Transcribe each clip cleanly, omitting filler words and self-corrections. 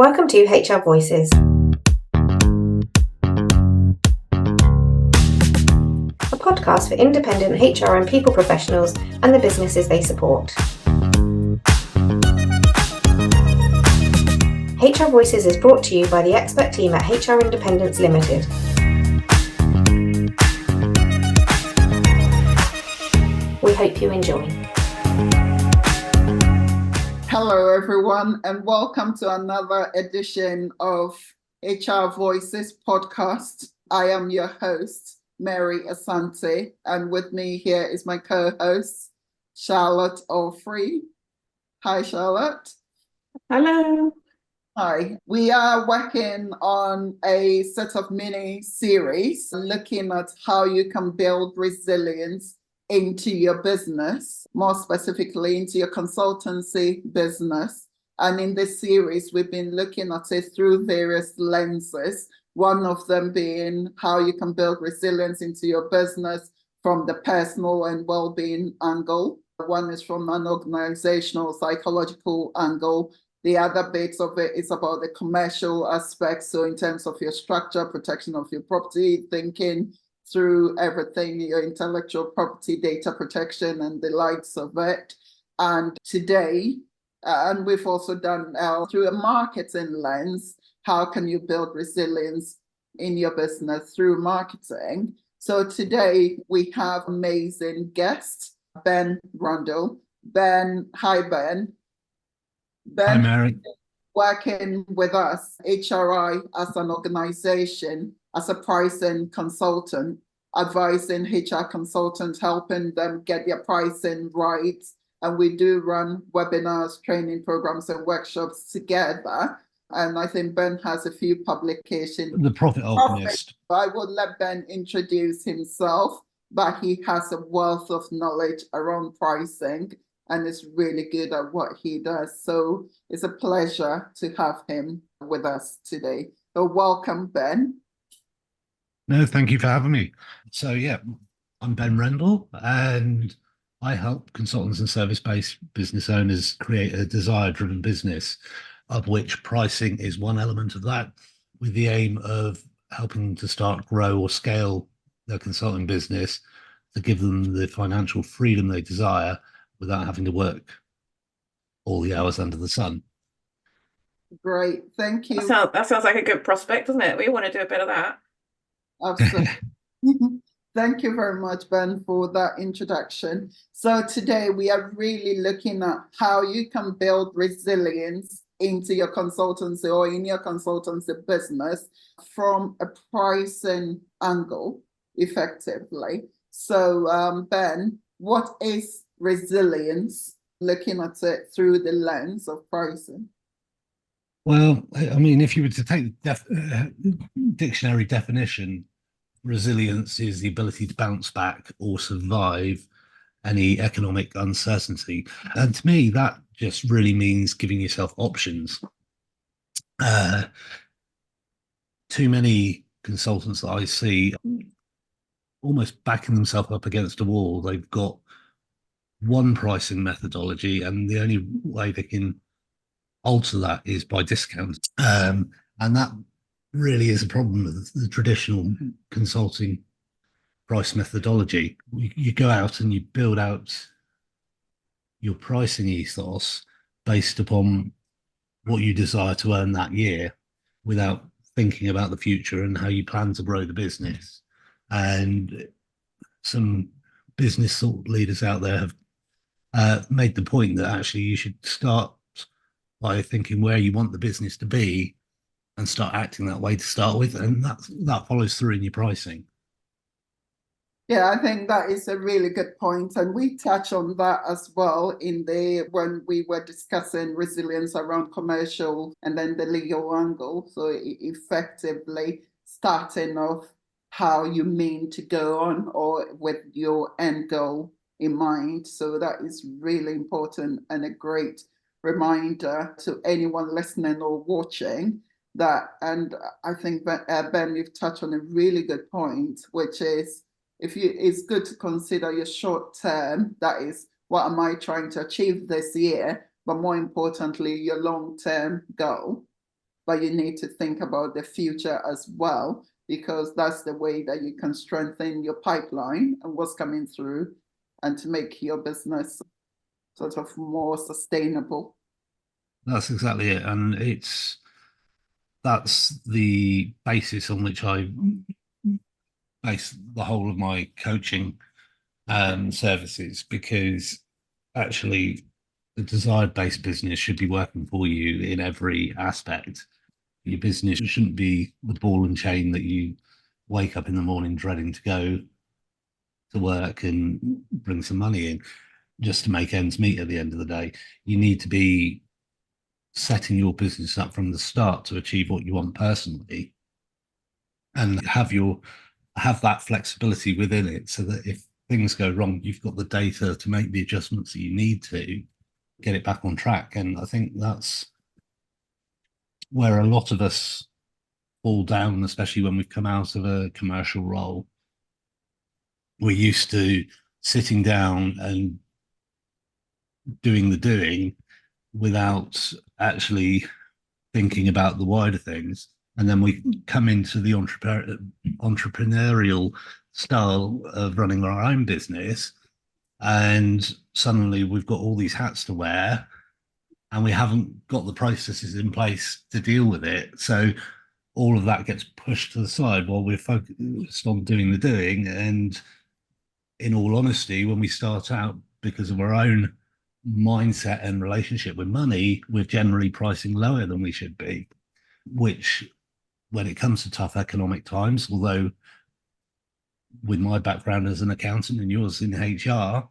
Welcome to HR Voices, a podcast for independent HR and people professionals and the businesses they support. HR Voices is brought to you by the expert team at HR Independence Limited. We hope you enjoy. Hello, everyone, and welcome to another edition of HR Voices podcast. I am your host, Mary Asante, and with me here is my co-host, Charlotte Allfrey. Hi, Charlotte. Hello. Hi. We are working on a set of mini series looking at how you can build resilience into your business, more specifically into your consultancy business. And in this series, we've been looking at it through various lenses, one of them being how you can build resilience into your business from the personal and well-being angle. One is from an organizational psychological angle. The other bit of it is about the commercial aspects. So in terms of your structure, protection of your property, thinking through everything, your intellectual property, data protection, and the likes of it. And today, and we've also done through a marketing lens, how can you build resilience in your business through marketing? So today we have amazing guest, Ben Rendle. Ben, hi Ben. Hi Mary. Working with us, HRI as an organization, as a pricing consultant, advising HR consultants, helping them get their pricing right. And we do run webinars, training programs, and workshops together. And I think Ben has a few publications. The Profit Alchemist. I will let Ben introduce himself, but he has a wealth of knowledge around pricing and is really good at what he does. So it's a pleasure to have him with us today. So welcome, Ben. No, thank you for having me. So yeah, I'm Ben Rendle, and I help consultants and service-based business owners create a desire-driven business, of which pricing is one element of that, with the aim of helping them to start, grow, or scale their consulting business to give them the financial freedom they desire without having to work all the hours under the sun. Great, thank you. That sounds like a good prospect, doesn't it? We want to do a bit of that. Absolutely. Thank you very much, Ben, for that introduction. So today we are really looking at how you can build resilience into your consultancy or in your consultancy business from a pricing angle effectively. So Ben, what is resilience, looking at it through the lens of pricing? Well, I mean, if you were to take the dictionary definition, resilience is the ability to bounce back or survive any economic uncertainty. And to me, that just really means giving yourself options. Too many consultants that I see almost backing themselves up against a wall. They've got one pricing methodology, and the only way they can alter that is by discounts. And that really is a problem with the traditional consulting price methodology. You go out and you build out your pricing ethos based upon what you desire to earn that year without thinking about the future and how you plan to grow the business. And some business thought leaders out there have made the point that actually you should start by thinking where you want the business to be and start acting that way to start with, and that follows through in your pricing. Yeah, I think that is a really good point, and we touch on that as well when we were discussing resilience around commercial and then the legal angle. So effectively starting off how you mean to go on or with your end goal in mind. So that is really important and a great reminder to anyone listening or watching that. And I think Ben, you've touched on a really good point, which is it's good to consider your short term, that is, what am I trying to achieve this year, but more importantly, your long term goal. but you need to think about the future as well, because that's the way that you can strengthen your pipeline and what's coming through, and to make your business sort of more sustainable. That's exactly it. And that's the basis on which I base the whole of my coaching services, because actually the desired-based business should be working for you in every aspect. Your business shouldn't be the ball and chain that you wake up in the morning dreading to go to work and bring some money in just to make ends meet at the end of the day. You need to be setting your business up from the start to achieve what you want personally, and have that flexibility within it, so that if things go wrong, you've got the data to make the adjustments that you need to get it back on track. And I think that's where a lot of us fall down, especially when we've come out of a commercial role. We're used to sitting down and doing the doing without actually thinking about the wider things. And then we come into the entrepreneurial style of running our own business, and suddenly we've got all these hats to wear, and we haven't got the processes in place to deal with it. So all of that gets pushed to the side while we're focused on doing the doing. And in all honesty, when we start out, because of our own mindset and relationship with money, we're generally pricing lower than we should be, which, when it comes to tough economic times, although with my background as an accountant and yours in HR,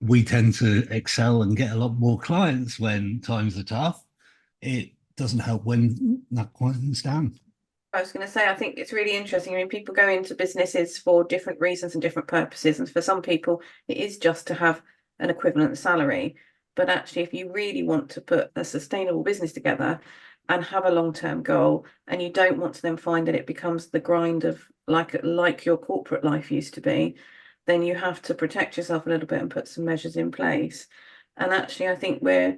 we tend to excel and get a lot more clients when times are tough. It doesn't help when that quietens down. I was going to say, I think it's really interesting. I mean, people go into businesses for different reasons and different purposes. And for some people, it is just to have an equivalent salary. But actually, if you really want to put a sustainable business together and have a long-term goal, and you don't want to then find that it becomes the grind of like your corporate life used to be, then you have to protect yourself a little bit and put some measures in place. And actually, I think we're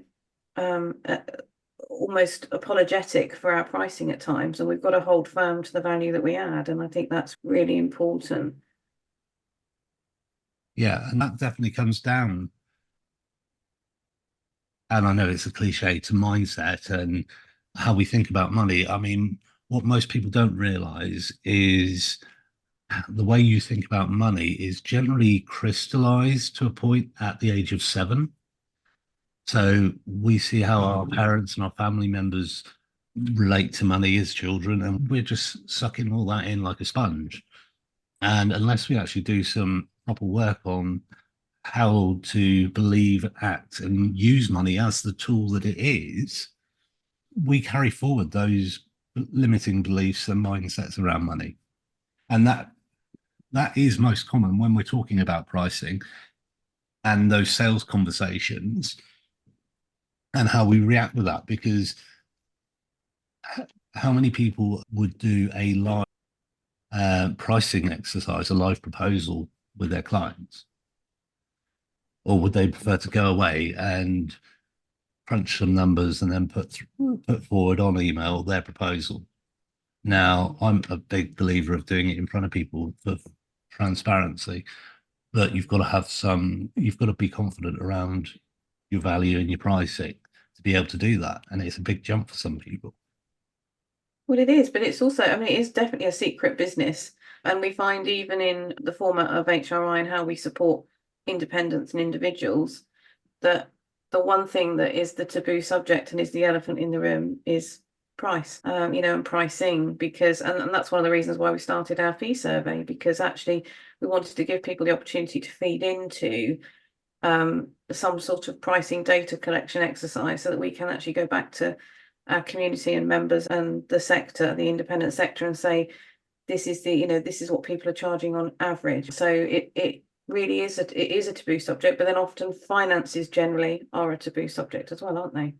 almost apologetic for our pricing at times, and we've got to hold firm to the value that we add. And I think that's really important. Yeah, and that definitely comes down, and I know it's a cliche, to mindset and how we think about money. I mean, what most people don't realize is the way you think about money is generally crystallized to a point at the age of 7. So we see how our parents and our family members relate to money as children, and we're just sucking all that in like a sponge. And unless we actually do some proper work on how to believe, act, and use money as the tool that it is, we carry forward those limiting beliefs and mindsets around money. And that is most common when we're talking about pricing and those sales conversations, and how we react with that. Because how many people would do a live pricing exercise, a live proposal with their clients? Or would they prefer to go away and crunch some numbers and then put forward on email their proposal? Now, I'm a big believer of doing it in front of people for transparency, but you've got to be confident around your value and your pricing to be able to do that. And it's a big jump for some people. Well, it is, but it's also, I mean, it is definitely a secret business. And we find, even in the format of HRI and how we support independents and individuals, that the one thing that is the taboo subject and is the elephant in the room is price, and pricing, because, and that's one of the reasons why we started our fee survey, because actually we wanted to give people the opportunity to feed into some sort of pricing data collection exercise, so that we can actually go back to our community and members and the sector, the independent sector, and say, this is this is what people are charging on average. So it really is it is a taboo subject, but then often finances generally are a taboo subject as well, aren't they?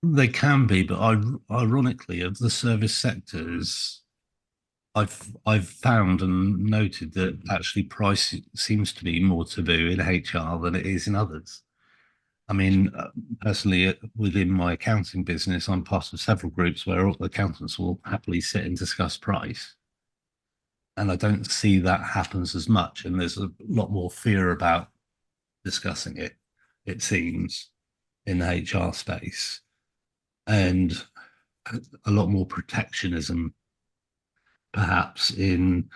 They can be, but ironically, of the service sectors, I've found and noted that actually price seems to be more taboo in HR than it is in others. I mean, personally, within my accounting business, I'm part of several groups where all the accountants will happily sit and discuss price. And I don't see that happens as much. And there's a lot more fear about discussing it, it seems, in the HR space. And a lot more protectionism, perhaps, in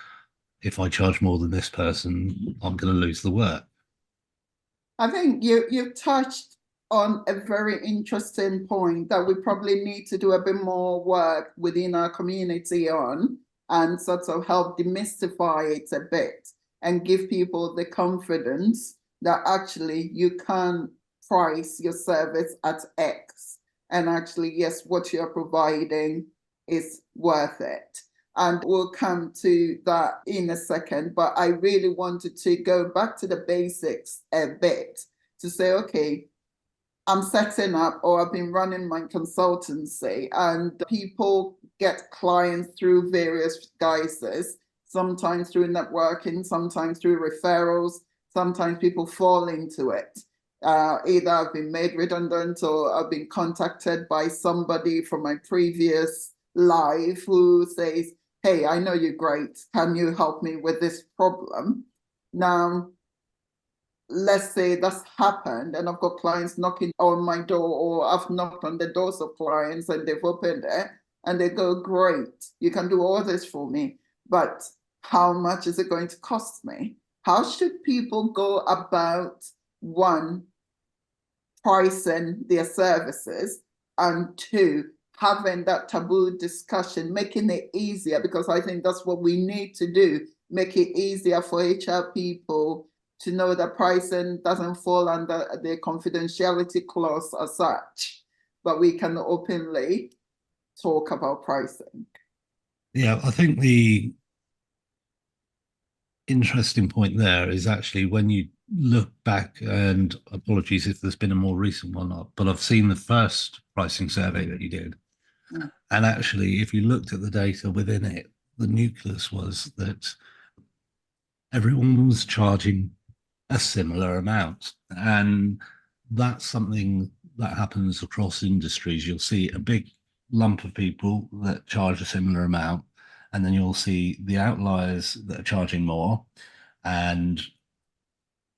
if I charge more than this person, I'm going to lose the work. I think you touched on a very interesting point that we probably need to do a bit more work within our community on, and sort of help demystify it a bit and give people the confidence that actually you can price your service at X, and actually, yes, what you're providing is worth it. And we'll come to that in a second, but I really wanted to go back to the basics a bit to say, okay, I'm setting up, or I've been running my consultancy, and people get clients through various guises, sometimes through networking, sometimes through referrals, sometimes people fall into it. Either I've been made redundant or I've been contacted by somebody from my previous life who says, hey, I know you're great. Can you help me with this problem? Now, let's say that's happened and I've got clients knocking on my door, or I've knocked on the doors of clients and they've opened it and they go, great, you can do all this for me, but how much is it going to cost me? How should people go about, one, pricing their services, and two, having that taboo discussion, making it easier, because I think that's what we need to do, make it easier for HR people to know that pricing doesn't fall under the confidentiality clause as such, but we can openly talk about pricing. Yeah, I think the interesting point there is actually when you look back, and apologies if there's been a more recent one, but I've seen the first pricing survey that you did. And actually, if you looked at the data within it, the nucleus was that everyone was charging a similar amount. And that's something that happens across industries. You'll see a big lump of people that charge a similar amount, and then you'll see the outliers that are charging more, and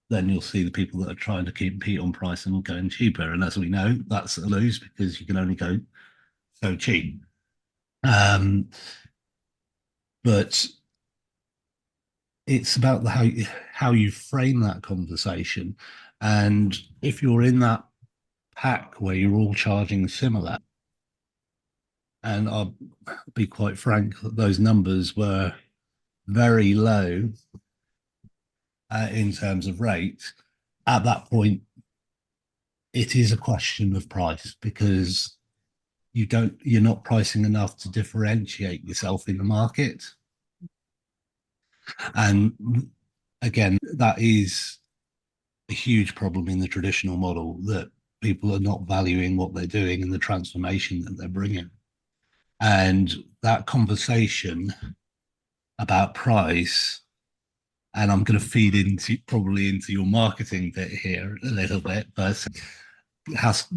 then you'll see the people that are trying to compete on price and going cheaper. And as we know, that's a lose, because you can only go so cheap. But it's about how you frame that conversation. And if you're in that pack where you're all charging similar, and I'll be quite frank, those numbers were very low in terms of rates, at that point, it is a question of price, because you're not pricing enough to differentiate yourself in the market. And again, that is a huge problem in the traditional model, that people are not valuing what they're doing and the transformation that they're bringing. And that conversation about price, and I'm going to feed into probably into your marketing bit here a little bit, but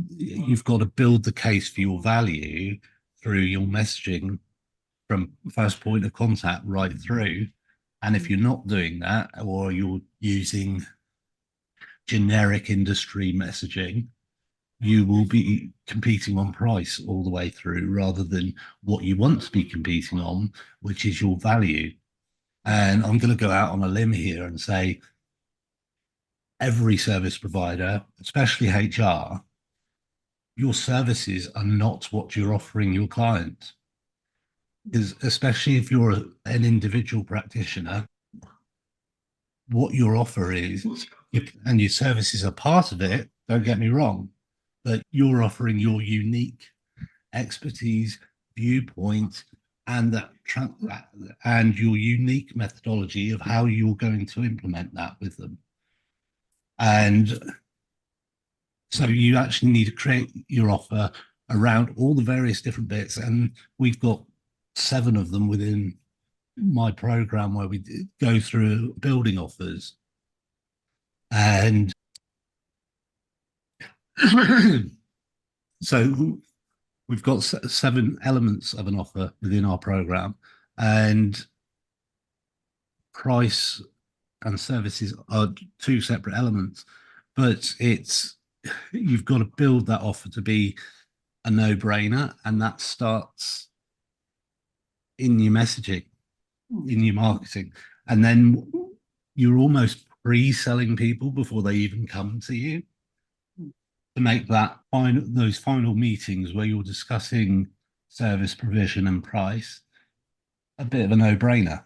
you've got to build the case for your value through your messaging from first point of contact right through. And if you're not doing that, or you're using generic industry messaging, you will be competing on price all the way through, rather than what you want to be competing on, which is your value. And I'm going to go out on a limb here and say every service provider, especially HR, your services are not what you're offering your client. Because especially if you're an individual practitioner, what your offer is, and your services are part of it, don't get me wrong, but you're offering your unique expertise, viewpoint, and and your unique methodology of how you're going to implement that with them. And so you actually need to create your offer around all the various different bits. And we've got 7 of them within my program where we go through building offers. And So we've got 7 elements of an offer within our program, and price and services are 2 separate elements, but you've got to build that offer to be a no-brainer, and that starts in your messaging, in your marketing, and then you're almost pre-selling people before they even come to you, to make those final meetings where you're discussing service provision and price a bit of a no-brainer.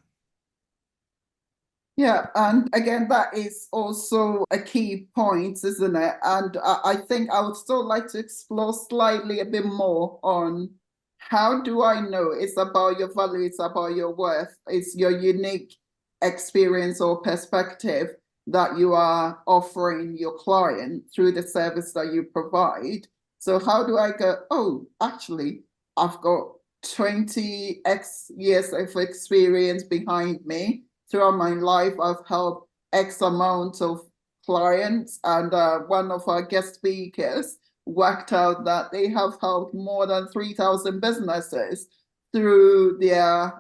Yeah, and again, that is also a key point, isn't it? And I think I would still like to explore slightly a bit more on how do I know it's about your value, it's about your worth, it's your unique experience or perspective that you are offering your client through the service that you provide. So how do I go, oh, actually, I've got 20x years of experience behind me. Throughout my life, I've helped X amount of clients, and one of our guest speakers worked out that they have helped more than 3,000 businesses through their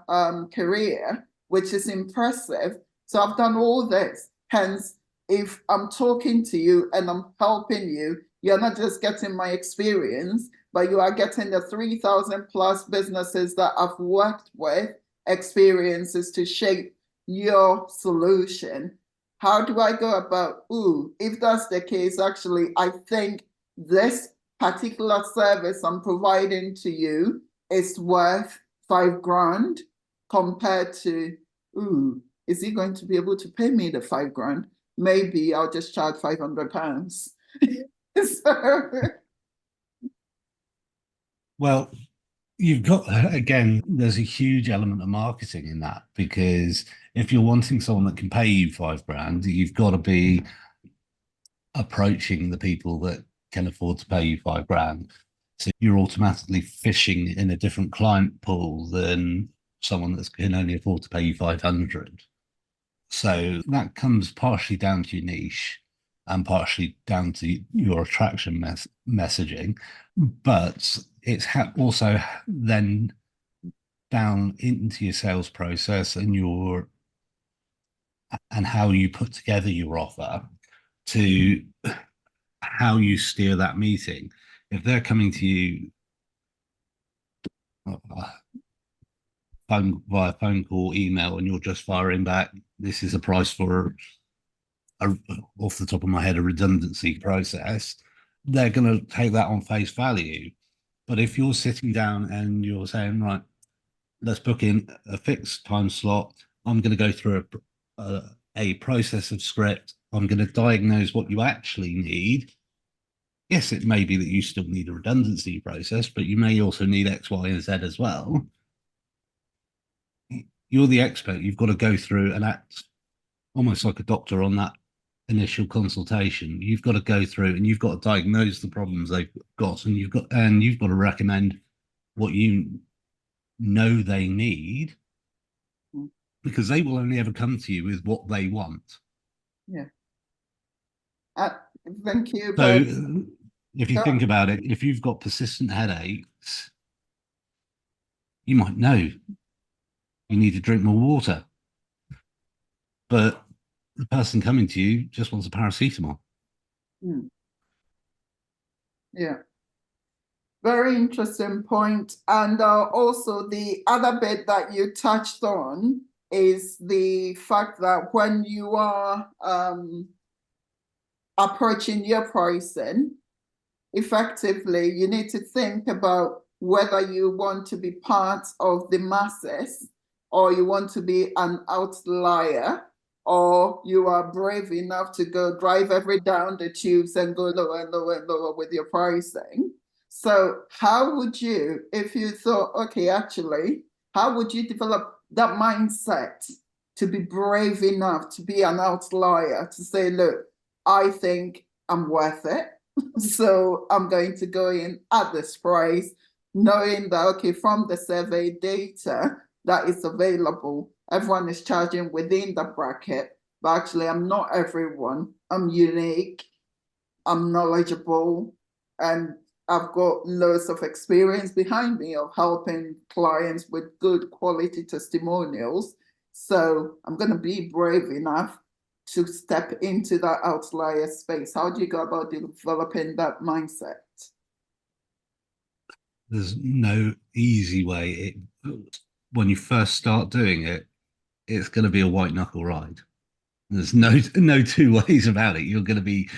career, which is impressive. So I've done all this. Hence, if I'm talking to you and I'm helping you, you're not just getting my experience, but you are getting the 3,000 plus businesses that I've worked with, experiences to shape your solution. How do I go about, if that's the case, actually, I think this particular service I'm providing to you is worth $5,000 compared to, is he going to be able to pay me the $5,000? Maybe I'll just charge £500. So... Well, you've got, again, there's a huge element of marketing in that, because if you're wanting someone that can pay you $5,000, you've got to be approaching the people that can afford to pay you $5,000. So you're automatically fishing in a different client pool than someone that can only afford to pay you 500. So that comes partially down to your niche and partially down to your attraction messaging, but it's also then down into your sales process and how you put together your offer, to how you steer that meeting. If they're coming to you via phone call, email, and you're just firing back, this is a price for off the top of my head, a redundancy process, they're going to take that on face value. But if you're sitting down and you're saying, right, let's book in a fixed time slot, I'm going to go through a process of script, I'm going to diagnose what you actually need. Yes, it may be that you still need a redundancy process, but you may also need X, Y, and Z as well. You're the expert. You've got to go through and act almost like a doctor on that initial consultation. You've got to go through and you've got to diagnose the problems they've got, and you've got to recommend what you know they need, because they will only ever come to you with what they want. Yeah. Thank you. So if you think about it, if you've got persistent headaches, you might know you need to drink more water, but the person coming to you just wants a paracetamol. Yeah. Very interesting point. And also the other bit that you touched on is the fact that when you are approaching your pricing, effectively, you need to think about whether you want to be part of the masses, or you want to be an outlier, or you are brave enough to go drive every down the tubes and go lower and lower and lower with your pricing. So how would you, if you thought, okay, actually, how would you develop that mindset to be brave enough to be an outlier, to say, look, I think I'm worth it, so I'm going to go in at this price, knowing that, okay, from the survey data that is available, everyone is charging within the bracket, but actually I'm not everyone. I'm unique, I'm knowledgeable, And I've got loads of experience behind me of helping clients with good quality testimonials. So I'm going to be brave enough to step into that outlier space. How do you go about developing that mindset? There's no easy way. When you first start doing it, it's going to be a white knuckle ride. There's no two ways about it. You're going to be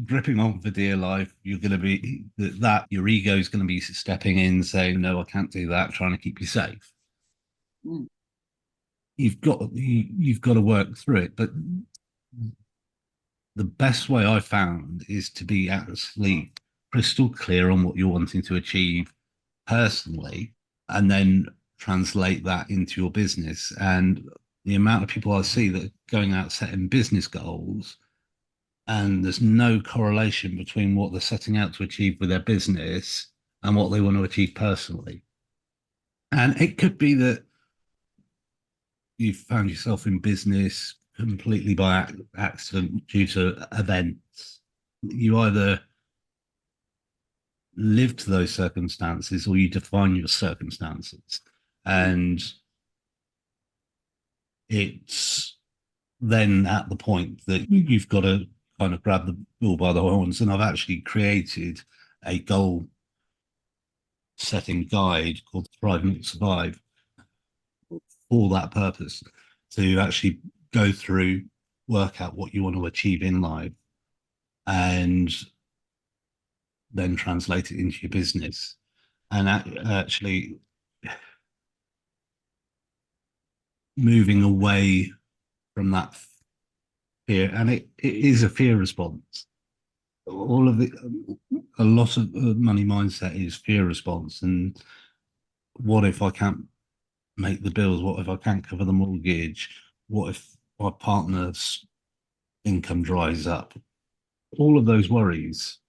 gripping on for dear life. You're going to be that your ego is going to be stepping in, saying, "No, I can't do that," trying to keep you safe. Mm. You've got to work through it. But the best way I found is to be actually crystal clear on what you're wanting to achieve personally, and then translate that into your business. And the amount of people I see that are going out setting business goals, and there's no correlation between what they're setting out to achieve with their business and what they want to achieve personally. And it could be that you've found yourself in business completely by accident due to events. You either live to those circumstances or you define your circumstances. And it's then at the point that you've got to kind of grab the bull by the horns. And I've actually created a goal setting guide called Thrive Not Survive for that purpose, to actually go through, work out what you want to achieve in life, and then translate it into your business. And actually moving away from that fear, and it is a fear response. All of it, a lot of money mindset is fear response. And what if I can't make the bills? What if I can't cover the mortgage? What if my partner's income dries up? All of those worries.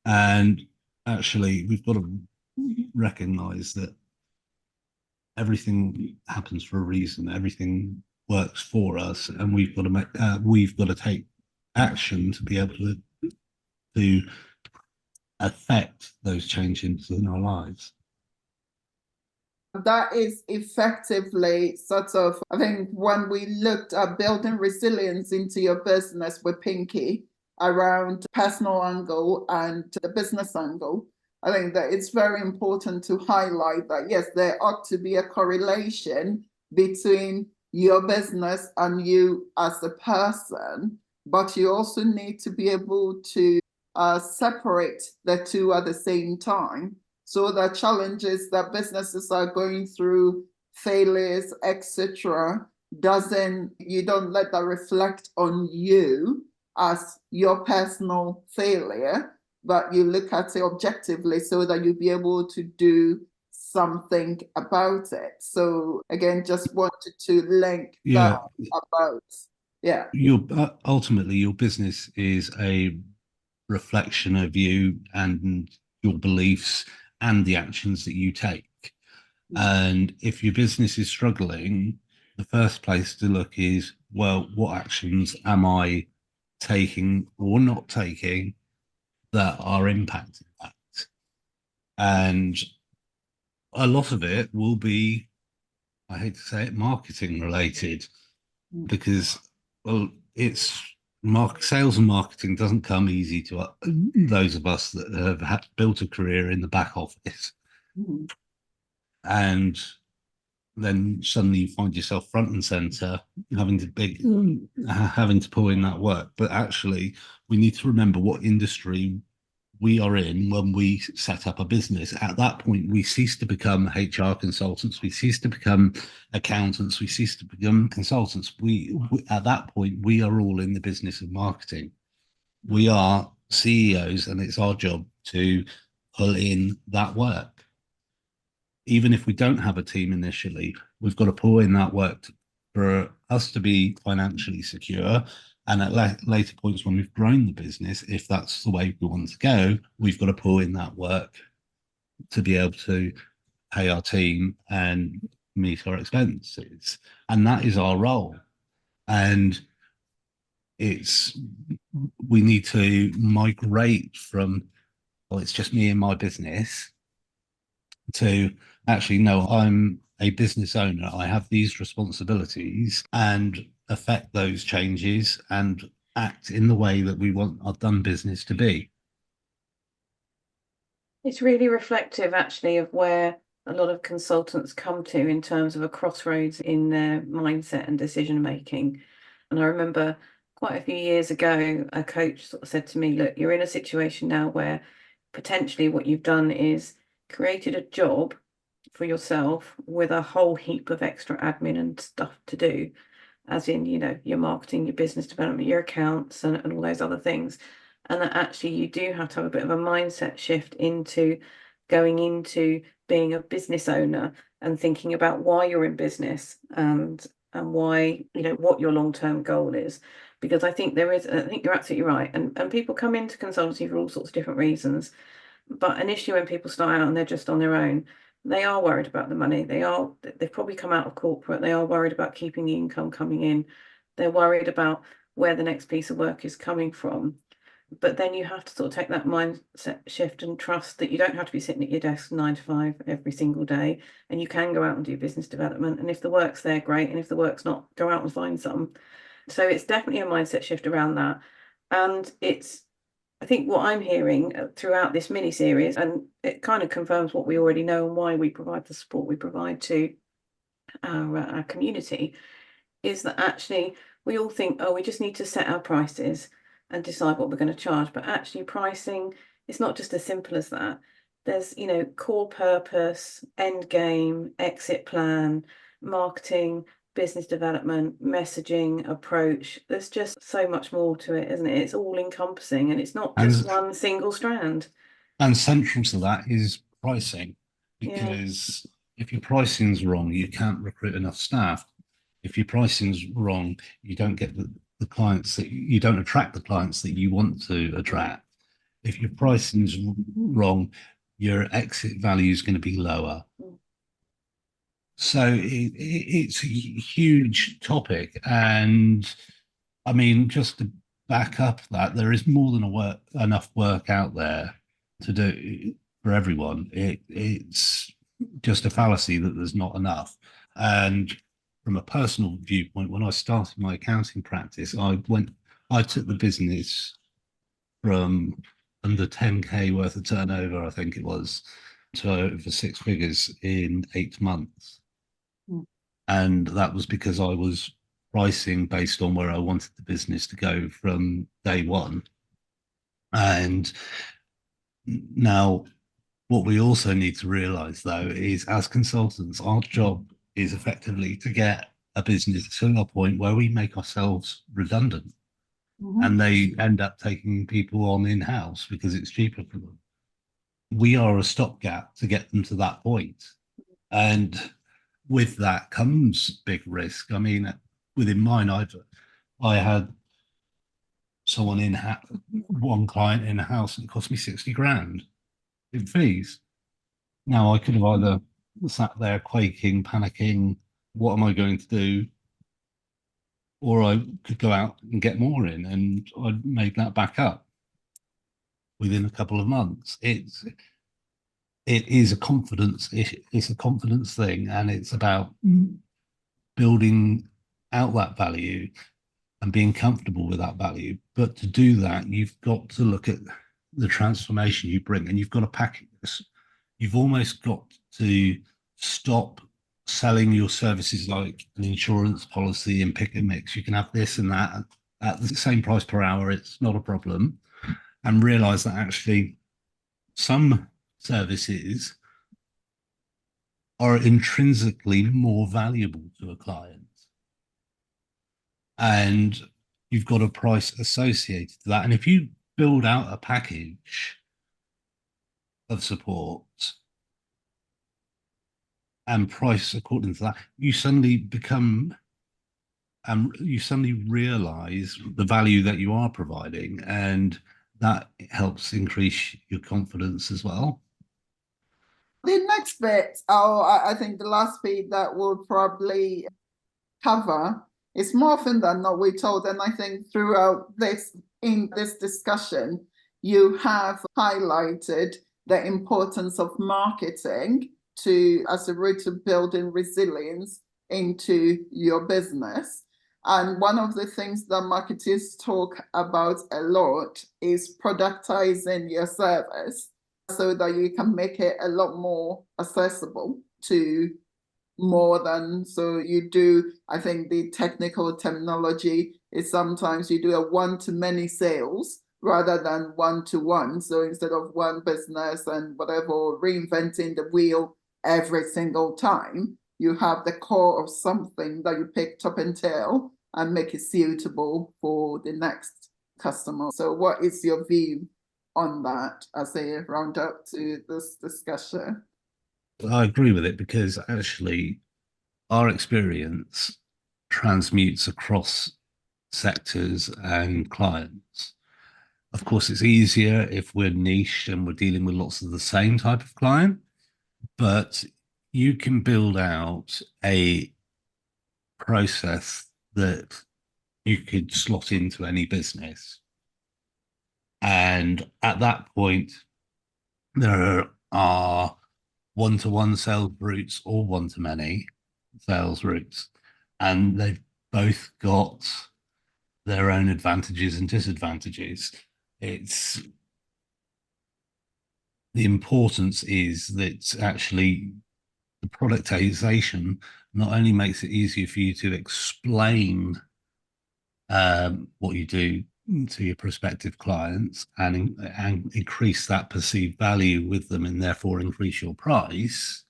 And actually, we've got to recognize that everything happens for a reason. Everything works for us, and we've got to take action to be able to affect those changes in our lives. That is effectively sort of, I think, when we looked at building resilience into your business with Pinky around personal angle and the business angle, I think that it's very important to highlight that, yes, there ought to be a correlation between your business and you as a person, but you also need to be able to separate the two at the same time. So the challenges that businesses are going through, failures, etc., you don't let that reflect on you as your personal failure, but you look at it objectively so that you'll be able to do something about it. So again, just wanted to link that about, ultimately your business is a reflection of you and your beliefs and the actions that you take. And if your business is struggling, the first place to look is, well, what actions am I taking or not taking that are impacting that? And a lot of it will be, I hate to say it, marketing related, because, well, it's sales and marketing doesn't come easy to those of us that have built a career in the back office. And then suddenly you find yourself front and center, having to pull in that work. But actually, we need to remember what industry we are in when we set up a business. At that point, we cease to become HR consultants, we cease to become accountants, we cease to become consultants. We at that point, we are all in the business of marketing. We are CEOs, and it's our job to pull in that work. Even if we don't have a team initially, we've got to pull in that work for us to be financially secure. And at later points when we've grown the business, if that's the way we want to go, we've got to pull in that work to be able to pay our team and meet our expenses. And that is our role. And we need to migrate from well, it's just me and my business, to actually, no, I'm a business owner. I have these responsibilities and affect those changes and act in the way that we want our done business to be. It's really reflective, actually, of where a lot of consultants come to in terms of a crossroads in their mindset and decision making. And I remember quite a few years ago, a coach sort of said to me, look, you're in a situation now where potentially what you've done is created a job for yourself with a whole heap of extra admin and stuff to do, as in, your marketing, your business development, your accounts, and all those other things. And that actually you do have to have a bit of a mindset shift into going into being a business owner and thinking about why you're in business and why, what your long-term goal is. Because I think you're absolutely right. And people come into consultancy for all sorts of different reasons. But initially when people start out and they're just on their own, they are worried about the money. They've probably come out of corporate. They are worried about keeping the income coming in. They're worried about where the next piece of work is coming from. But then you have to sort of take that mindset shift and trust that you don't have to be sitting at your desk 9 to 5 every single day, and you can go out and do business development. And if the work's there, great. And if the work's not, go out and find some. So it's definitely a mindset shift around that. And I think what I'm hearing throughout this mini series, and it kind of confirms what we already know and why we provide the support we provide to our community, is that actually we all think, oh, we just need to set our prices and decide what we're going to charge. But actually pricing is not just as simple as that. There's, core purpose, end game, exit plan, marketing, business development, messaging, approach. There's just so much more to it, isn't it? It's all encompassing and it's not just one single strand. And central to that is pricing, because if your pricing's wrong, you can't recruit enough staff. If your pricing's wrong, you don't get the clients that you don't attract the clients that you want to attract. If your pricing's wrong, your exit value is going to be lower. So it's a huge topic. And I mean, just to back up that, there is more than enough work out there to do for everyone. It's just a fallacy that there's not enough. And from a personal viewpoint, when I started my accounting practice, I took the business from under 10K worth of turnover, I think it was, to over 6 figures in 8 months. And that was because I was pricing based on where I wanted the business to go from day one. And now what we also need to realize, though, is as consultants, our job is effectively to get a business to a point where we make ourselves redundant. And they end up taking people on in-house because it's cheaper for them. We are a stopgap to get them to that point. And with that comes big risk. I mean, within mine, I had someone one client in house, and it cost me 60 grand in fees. Now I could have either sat there quaking, panicking, what am I going to do? Or I could go out and get more in, and I made that back up within a couple of months. It is a confidence. It's a confidence thing, and it's about building out that value and being comfortable with that value. But to do that, you've got to look at the transformation you bring, and you've got to package this. You've almost got to stop selling your services like an insurance policy and pick and mix. You can have this and that at the same price per hour. It's not a problem. And realize that actually some services are intrinsically more valuable to a client. And you've got a price associated to that. And if you build out a package of support and price according to that, you suddenly realize the value that you are providing, and that helps increase your confidence as well. The next bit, I think the last bit that we'll probably cover is more often than not we're told, and I think throughout in this discussion, you have highlighted the importance of marketing as a route to building resilience into your business. And one of the things that marketers talk about a lot is productizing your service so that you can make it a lot more accessible to more than, so you do, I think the technical terminology is sometimes you do a one-to-many sales rather than one-to-one. So instead of one business and whatever, reinventing the wheel every single time, you have the core of something that you pick top and tail and make it suitable for the next customer. So what is your view on that as a round up to this discussion? I agree with it because actually our experience transmutes across sectors and clients. Of course, it's easier if we're niche and we're dealing with lots of the same type of client, but you can build out a process that you could slot into any business. And at that point, there are one-to-one sales routes or one-to-many sales routes, and they've both got their own advantages and disadvantages. It's the importance is that actually the productization not only makes it easier for you to explain what you do to your prospective clients and increase that perceived value with them and therefore increase your price,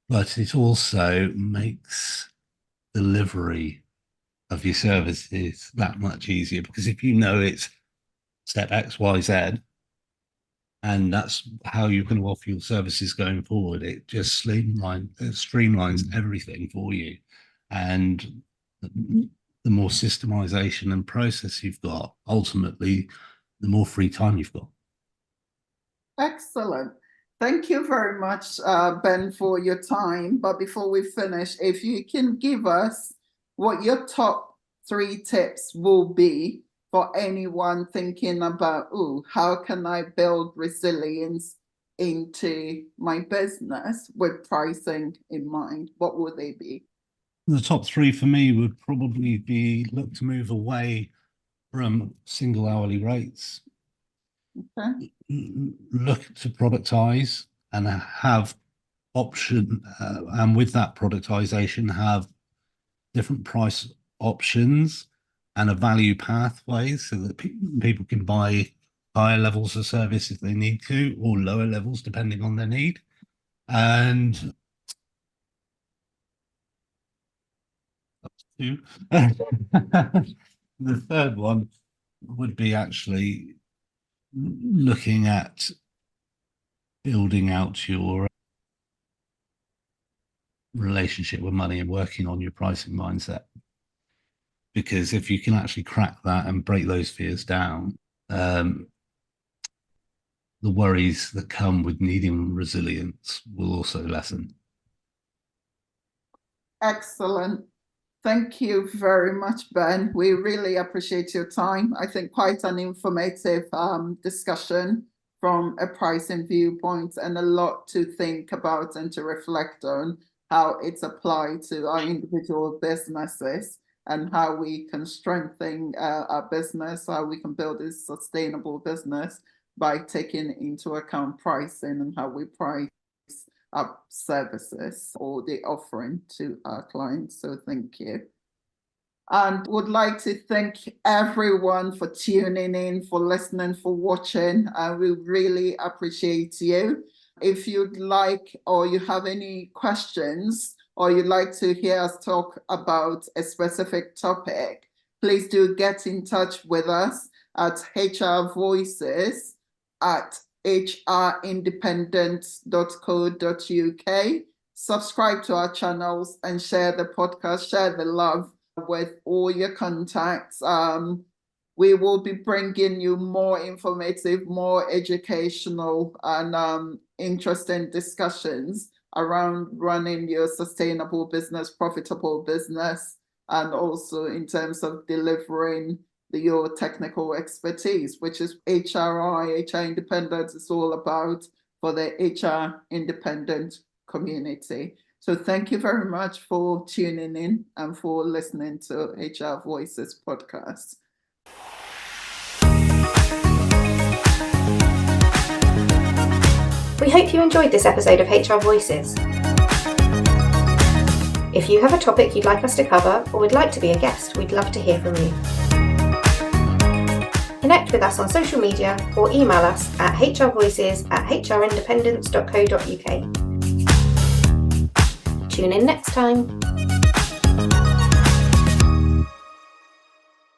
but it also makes delivery of your services that much easier, because if you know it's step X, Y, Z, and that's how you can offer your services going forward, it just streamlines everything for you. And the more systemization and process you've got, ultimately, the more free time you've got. Excellent. Thank you very much, Ben, for your time. But before we finish, if you can give us what your top 3 tips will be for anyone thinking about, how can I build resilience into my business with pricing in mind? What would they be? The top 3 for me would probably be look to move away from single hourly rates. Okay. Look to productize and have option, and with that productization, have different price options and a value pathway so that people can buy higher levels of service if they need to, or lower levels depending on their need. And the third one would be actually looking at building out your relationship with money and working on your pricing mindset. Because if you can actually crack that and break those fears down, the worries that come with needing resilience will also lessen. Excellent. Thank you very much, Ben. We really appreciate your time. I think quite an informative discussion from a pricing viewpoint, and a lot to think about and to reflect on how it's applied to our individual businesses and how we can strengthen our business, how we can build a sustainable business by taking into account pricing and how we price our services or the offering to our clients. So thank you. And would like to thank everyone for tuning in, for listening, for watching. We really appreciate you. If you'd like, or you have any questions, or you'd like to hear us talk about a specific topic, please do get in touch with us at HR Voices at hrindependent.co.uk. Subscribe to our channels and share the podcast, share the love with all your contacts. We will be bringing you more informative, more educational and interesting discussions around running your sustainable business, profitable business, and also in terms of delivering your technical expertise, which is HRI, HR independence is all about for the HR independent community. So thank you very much for tuning in and for listening to HR Voices podcast. We hope you enjoyed this episode of HR Voices. If you have a topic you'd like us to cover or would like to be a guest, we'd love to hear from you. Connect with us on social media or email us at hrvoices@hrindependence.co.uk. Tune in next time.